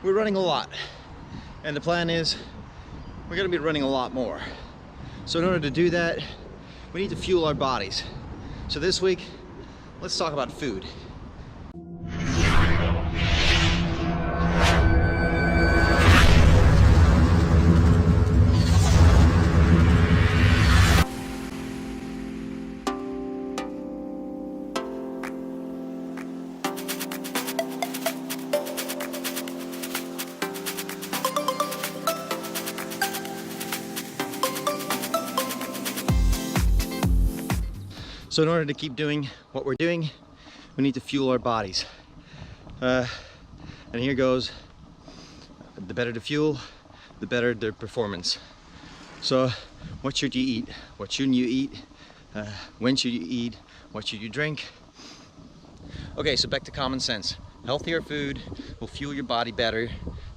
we're running a lot, and the plan is we're gonna be running a lot more. So in order to do that, we need to fuel our bodies. So this week, let's talk about food. So in order to keep doing what we're doing, we need to fuel our bodies. And here goes. The better the fuel, the better the performance. So what should you eat? What shouldn't you eat? When should you eat? What should you drink? Okay, so back to common sense. Healthier food will fuel your body better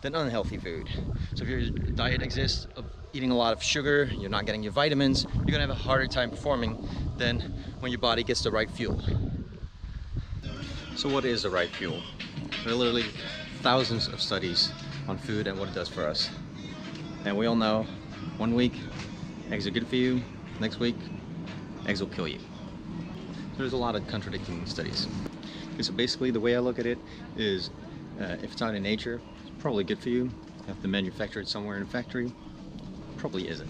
than unhealthy food. So if your diet exists of eating a lot of sugar, you're not getting your vitamins, you're gonna have a harder time performing than when your body gets the right fuel. So what is the right fuel? There are literally thousands of studies on food and what it does for us. And we all know, one week, eggs are good for you, next week, eggs will kill you. There's a lot of contradicting studies. Okay, so basically the way I look at it is, if it's out in nature, it's probably good for you. You have to manufacture it somewhere in a factory, probably isn't.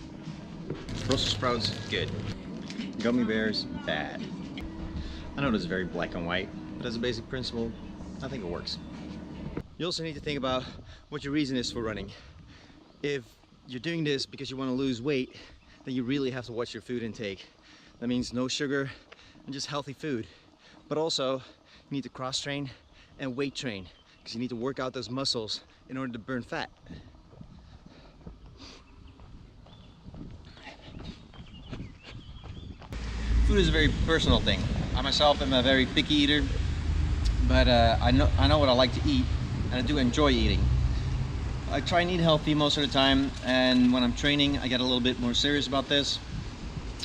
Brussels sprouts, good. Gummy bears, bad. I know this is very black and white, but as a basic principle, I think it works. You also need to think about what your reason is for running. If you're doing this because you want to lose weight, then you really have to watch your food intake. That means no sugar and just healthy food. But also, you need to cross train and weight train because you need to work out those muscles in order to burn fat. Food is a very personal thing. I myself am a very picky eater, but I know what I like to eat, and I do enjoy eating. I try and eat healthy most of the time, and when I'm training, I get a little bit more serious about this.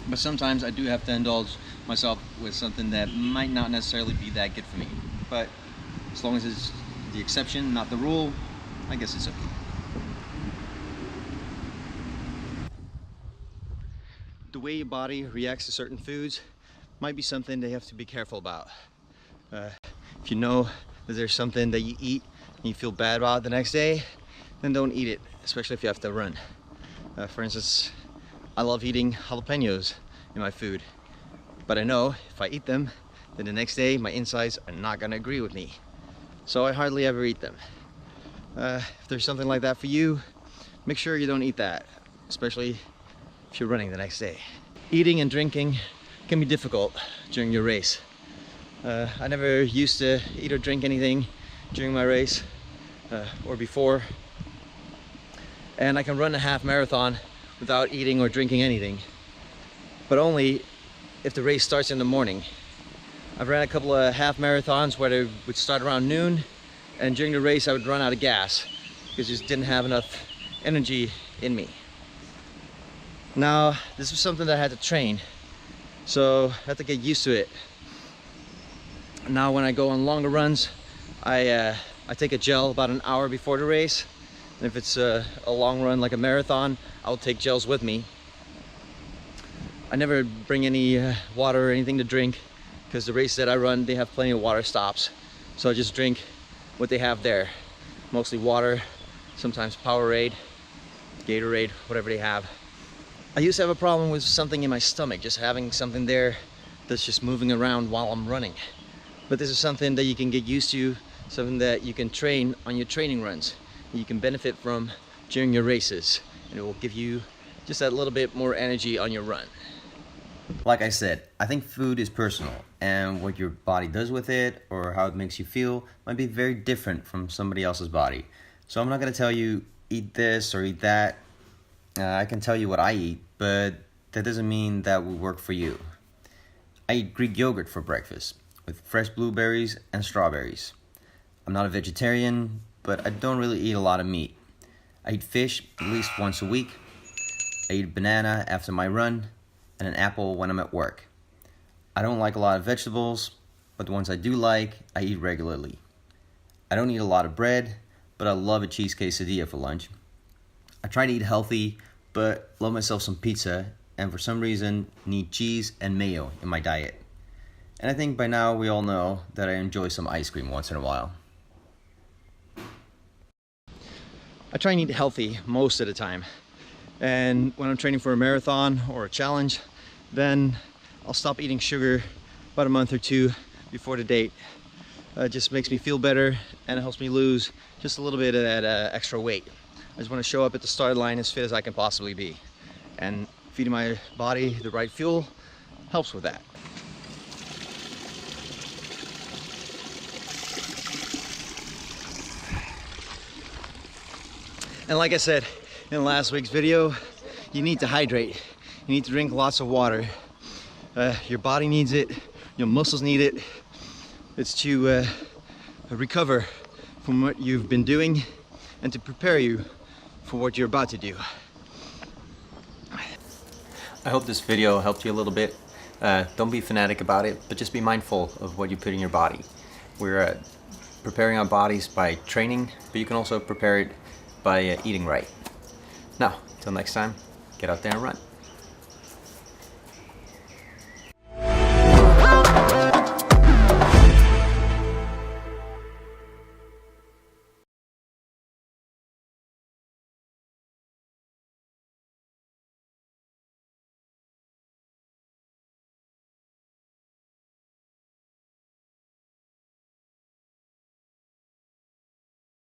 But sometimes I do have to indulge myself with something that might not necessarily be that good for me. But as long as it's the exception, not the rule, I guess it's okay. The way your body reacts to certain foods might be something that you have to be careful about. If you know that there's something that you eat and you feel bad about the next day, then don't eat it, especially if you have to run. For instance, I love eating jalapenos in my food, but I know if I eat them, then the next day my insides are not gonna agree with me. So I hardly ever eat them. If there's something like that for you, make sure you don't eat that, especially if you're running the next day. Eating and drinking can be difficult during your race. I never used to eat or drink anything during my race or before, and I can run a half marathon without eating or drinking anything, but only if the race starts in the morning. I've ran a couple of half marathons where they would start around noon, and during the race I would run out of gas because I just didn't have enough energy in me. Now, this was something that I had to train, so I had to get used to it. Now when I go on longer runs, I take a gel about an hour before the race. And if it's a long run like a marathon, I'll take gels with me. I never bring any water or anything to drink because the races that I run, they have plenty of water stops. So I just drink what they have there. Mostly water, sometimes Powerade, Gatorade, whatever they have. I used to have a problem with something in my stomach, just having something there that's just moving around while I'm running. But this is something that you can get used to, something that you can train on your training runs, and you can benefit from during your races, and it will give you just that little bit more energy on your run. Like I said, I think food is personal, and what your body does with it or how it makes you feel might be very different from somebody else's body. So I'm not going to tell you eat this or eat that. I can tell you what I eat, but that doesn't mean that will work for you. I eat Greek yogurt for breakfast with fresh blueberries and strawberries. I'm not a vegetarian, but I don't really eat a lot of meat. I eat fish at least once a week. I eat a banana after my run and an apple when I'm at work. I don't like a lot of vegetables, but the ones I do like, I eat regularly. I don't eat a lot of bread, but I love a cheese quesadilla for lunch. I try to eat healthy, but love myself some pizza, and for some reason need cheese and mayo in my diet. And I think by now we all know that I enjoy some ice cream once in a while. I try and eat healthy most of the time. And when I'm training for a marathon or a challenge, then I'll stop eating sugar about a month or two before the date. It just makes me feel better, and it helps me lose just a little bit of that extra weight. I just want to show up at the start line as fit as I can possibly be. And feeding my body the right fuel helps with that. And like I said in last week's video, you need to hydrate. You need to drink lots of water. Your body needs it, your muscles need it. It's to recover from what you've been doing and to prepare you for what you're about to do. I hope this video helped you a little bit. Don't be fanatic about it, but just be mindful of what you put in your body. We're preparing our bodies by training, but you can also prepare it by eating right. Now, until next time, get out there and run.